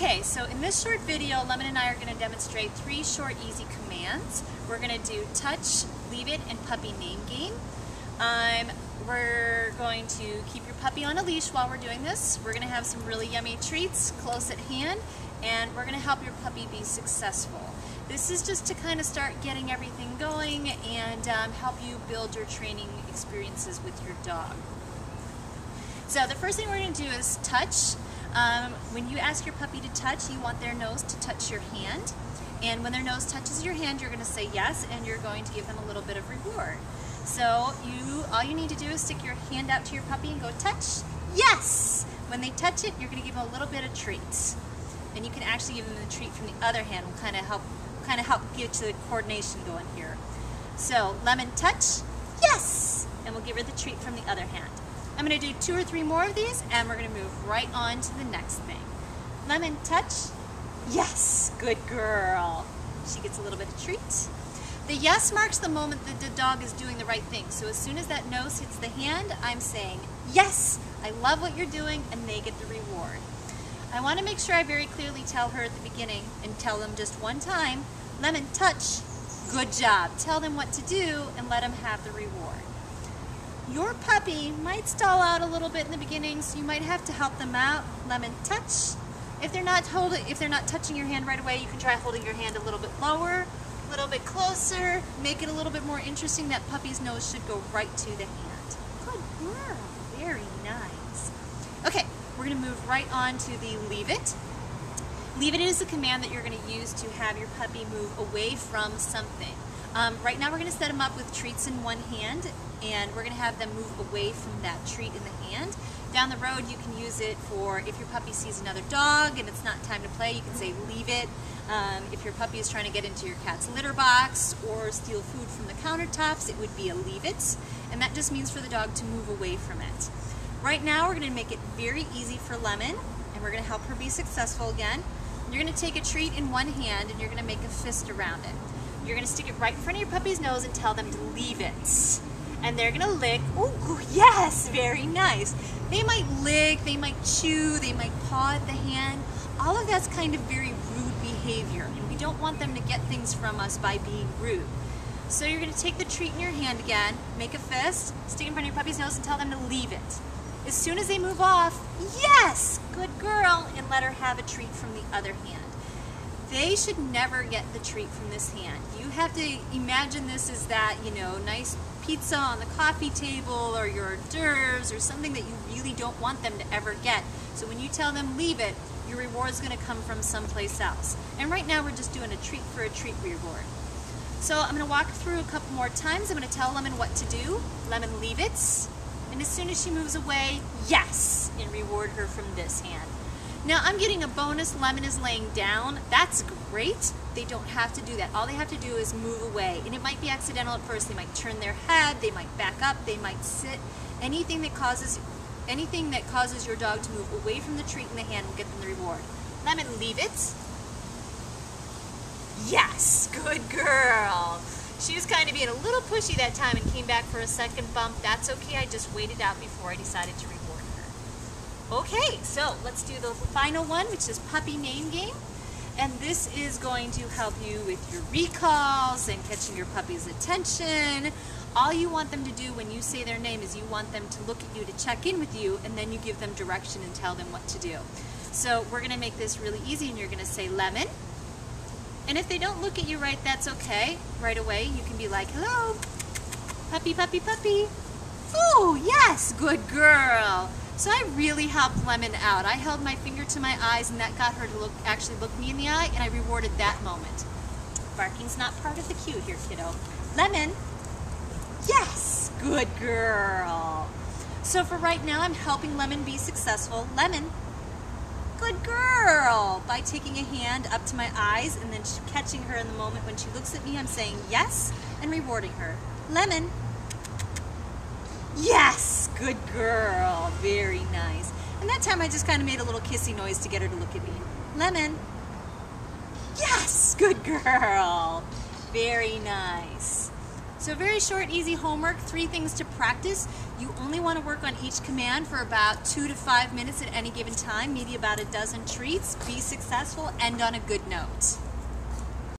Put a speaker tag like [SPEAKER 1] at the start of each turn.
[SPEAKER 1] Okay, so in this short video, Lemon and I are going to demonstrate 3 short, easy commands. We're going to do touch, leave it, and puppy name game. We're going to keep your puppy on a leash while we're doing this. We're going to have some really yummy treats close at hand, and we're going to help your puppy be successful. This is just to kind of start getting everything going and help you build your training experiences with your dog. So the first thing we're going to do is touch. When you ask your puppy to touch, you want their nose to touch your hand. And when their nose touches your hand, you're going to say yes, and you're going to give them a little bit of reward. So all you need to do is stick your hand out to your puppy and go touch, yes! When they touch it, you're going to give them a little bit of treats. And you can actually give them the treat from the other hand. We'll kind of help get the coordination going here. So Lemon, touch, yes! And we'll give her the treat from the other hand. I'm going to do 2 or 3 more of these, and we're going to move right on to the next thing. Lemon, touch, yes, good girl. She gets a little bit of treat. The yes marks the moment that the dog is doing the right thing. So as soon as that nose hits the hand, I'm saying, yes, I love what you're doing, and they get the reward. I want to make sure I very clearly tell her at the beginning, and tell them just one time, Lemon, touch, good job. Tell them what to do, and let them have the reward. Your puppy might stall out a little bit in the beginning, so you might have to help them out. Lemon, touch. If they're not touching your hand right away, you can try holding your hand a little bit lower, a little bit closer, make it a little bit more interesting. That puppy's nose should go right to the hand. Good girl, very nice. Okay, we're going to move right on to the leave it. Leave it is a command that you're going to use to have your puppy move away from something. Right now we're going to set them up with treats in one hand, and we're going to have them move away from that treat in the hand. Down the road you can use it for if your puppy sees another dog and it's not time to play, you can say leave it. If your puppy is trying to get into your cat's litter box or steal food from the countertops, it would be a leave it, and that just means for the dog to move away from it. Right now we're going to make it very easy for Lemon, and we're going to help her be successful again. You're going to take a treat in one hand and you're going to make a fist around it. You're going to stick it right in front of your puppy's nose and tell them to leave it. And they're going to lick. Oh, yes, very nice. They might lick, they might chew, they might paw at the hand. All of that's kind of very rude behavior, and we don't want them to get things from us by being rude. So you're going to take the treat in your hand again, make a fist, stick it in front of your puppy's nose and tell them to leave it. As soon as they move off, yes, good girl, and let her have a treat from the other hand. They should never get the treat from this hand. You have to imagine this as that, nice pizza on the coffee table or your hors d'oeuvres or something that you really don't want them to ever get. So when you tell them leave it, your reward is going to come from someplace else. And right now we're just doing a treat for a treat reward. So I'm going to walk through a couple more times. I'm going to tell Lemon what to do. Lemon, leave it. And as soon as she moves away, yes, and reward her from this hand. Now I'm getting a bonus. Lemon is laying down. That's great. They don't have to do that. All they have to do is move away. And it might be accidental at first. They might turn their head, they might back up, they might sit. Anything that causes your dog to move away from the treat in the hand will get them the reward. Lemon, leave it. Yes, good girl. She was kind of being a little pushy that time and came back for a second bump. That's okay. I just waited out before I decided to reward her. Okay, so let's do the final one, which is puppy name game. And this is going to help you with your recalls and catching your puppy's attention. All you want them to do when you say their name is you want them to look at you to check in with you, and then you give them direction and tell them what to do. So we're going to make this really easy, and you're going to say Lemon. And if they don't look at you right, that's okay. Right away, you can be like, hello, puppy, puppy, puppy. Oh, yes, good girl. So I really helped Lemon out. I held my finger to my eyes, and that got her to actually look me in the eye, and I rewarded that moment. Barking's not part of the cue here, kiddo. Lemon, yes, good girl. So for right now, I'm helping Lemon be successful. Lemon, good girl. By taking a hand up to my eyes and then catching her in the moment when she looks at me, I'm saying yes and rewarding her. Lemon, yes, good girl, very nice. And that time I just kind of made a little kissy noise to get her to look at me. Lemon, yes, good girl, very nice. So very short, easy homework, 3 things to practice. You only want to work on each command for about 2 to 5 minutes at any given time, maybe about a dozen treats. Be successful, end on a good note.